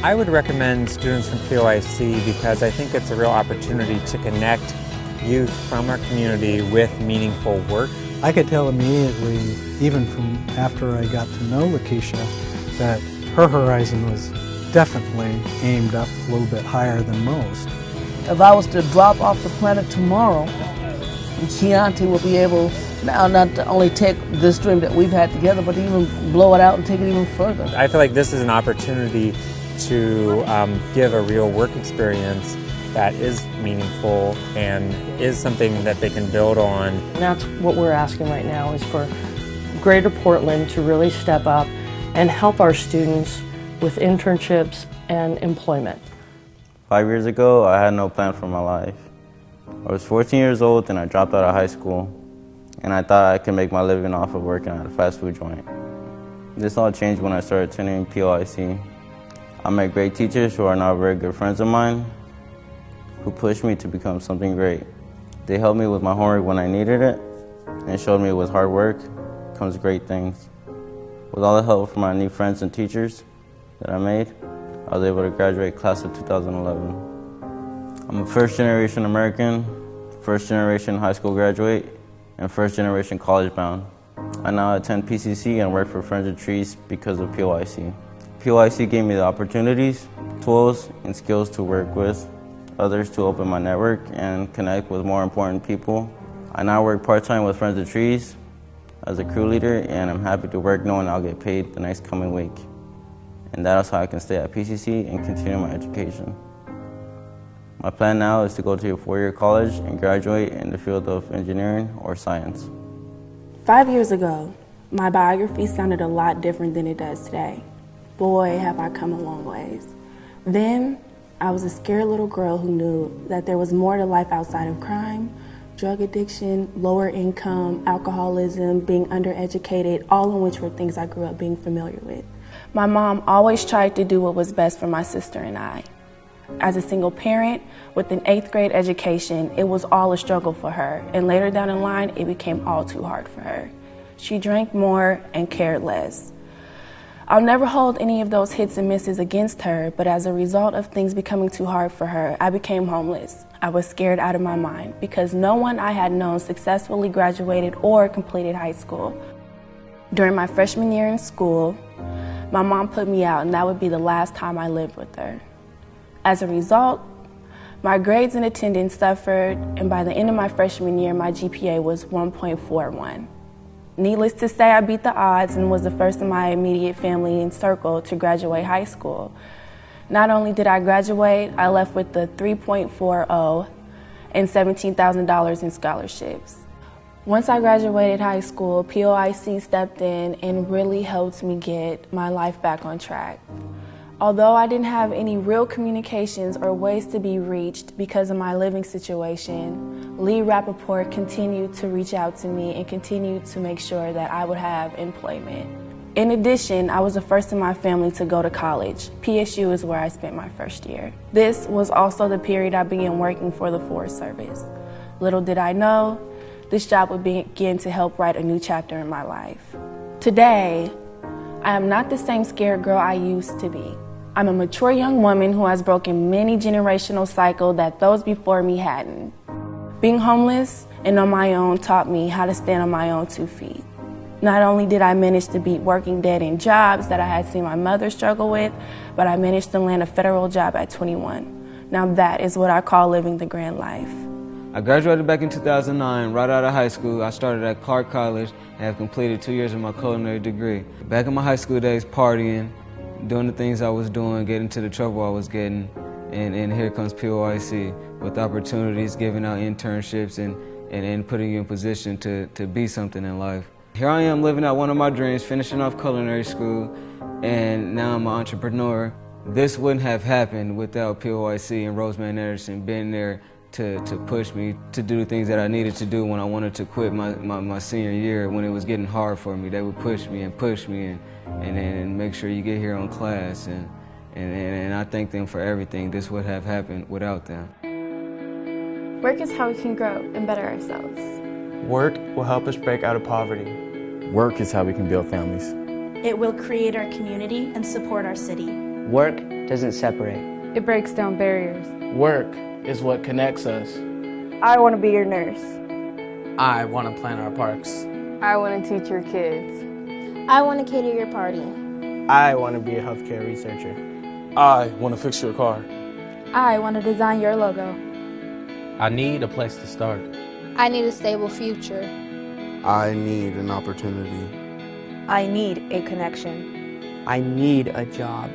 I would recommend students from POIC because I think it's a real opportunity to connect youth from our community with meaningful work. I could tell immediately, even from after I got to know Lakeisha, that her horizon was definitely aimed up a little bit higher than most. If I was to drop off the planet tomorrow, Chianti will be able now not to only take this dream that we've had together, but even blow it out and take it even further. I feel like this is an opportunity to give a real work experience that is meaningful and is something that they can build on. And that's what we're asking right now, is for Greater Portland to really step up and help our students with internships and employment. 5 years ago, I had no plan for my life. I was 14 years old and I dropped out of high school, and I thought I could make my living off of working at a fast food joint. This all changed when I started attending POIC. I met great teachers who are now very good friends of mine, who pushed me to become something great. They helped me with my homework when I needed it, and showed me with hard work comes great things. With all the help from my new friends and teachers that I made, I was able to graduate class of 2011. I'm a first-generation American, first-generation high school graduate, and first-generation college bound. I now attend PCC and work for Friends of Trees because of POIC. POIC gave me the opportunities, tools, and skills to work with others to open my network and connect with more important people. I now work part-time with Friends of Trees as a crew leader, and I'm happy to work knowing I'll get paid the next coming week. And that is how I can stay at PCC and continue my education. My plan now is to go to a four-year college and graduate in the field of engineering or science. 5 years ago, my biography sounded a lot different than it does today. Boy, have I come a long ways. Then, I was a scared little girl who knew that there was more to life outside of crime, drug addiction, lower income, alcoholism, being undereducated, all of which were things I grew up being familiar with. My mom always tried to do what was best for my sister and I. As a single parent with an 8th grade education, it was all a struggle for her, and later down the line, it became all too hard for her. She drank more and cared less. I'll never hold any of those hits and misses against her, but as a result of things becoming too hard for her, I became homeless. I was scared out of my mind because no one I had known successfully graduated or completed high school. During my freshman year in school, my mom put me out, and that would be the last time I lived with her. As a result, my grades and attendance suffered, and by the end of my freshman year, my GPA was 1.41. Needless to say, I beat the odds and was the first in my immediate family and circle to graduate high school. Not only did I graduate, I left with the 3.40 and $17,000 in scholarships. Once I graduated high school, POIC stepped in and really helped me get my life back on track. Although I didn't have any real communications or ways to be reached because of my living situation, Lee Rappaport continued to reach out to me and continued to make sure that I would have employment. In addition, I was the first in my family to go to college. PSU is where I spent my first year. This was also the period I began working for the Forest Service. Little did I know, this job would begin to help write a new chapter in my life. Today, I am not the same scared girl I used to be. I'm a mature young woman who has broken many generational cycles that those before me hadn't. Being homeless and on my own taught me how to stand on my own 2 feet. Not only did I manage to beat working dead-end jobs that I had seen my mother struggle with, but I managed to land a federal job at 21. Now that is what I call living the grand life. I graduated back in 2009, right out of high school. I started at Clark College and have completed 2 years of my culinary degree. Back in my high school days, partying, doing the things I was doing, getting to the trouble I was getting, and here comes POIC with opportunities, giving out internships, and putting you in position to be something in life. Here I am living out one of my dreams, finishing off culinary school, and now I'm an entrepreneur. This wouldn't have happened without POIC and Roseman Anderson being there to push me to do the things that I needed to do when I wanted to quit my senior year, when it was getting hard for me. They would push me and make sure you get here on class, and I thank them for everything. This would have happened without them. Work is how we can grow and better ourselves. Work will help us break out of poverty. Work is how we can build families. It will create our community and support our city. Work doesn't separate. It breaks down barriers. Work is what connects us. I want to be your nurse. I want to plan our parks. I want to teach your kids. I want to cater your party. I want to be a healthcare researcher. I want to fix your car. I want to design your logo. I need a place to start. I need a stable future. I need an opportunity. I need a connection. I need a job.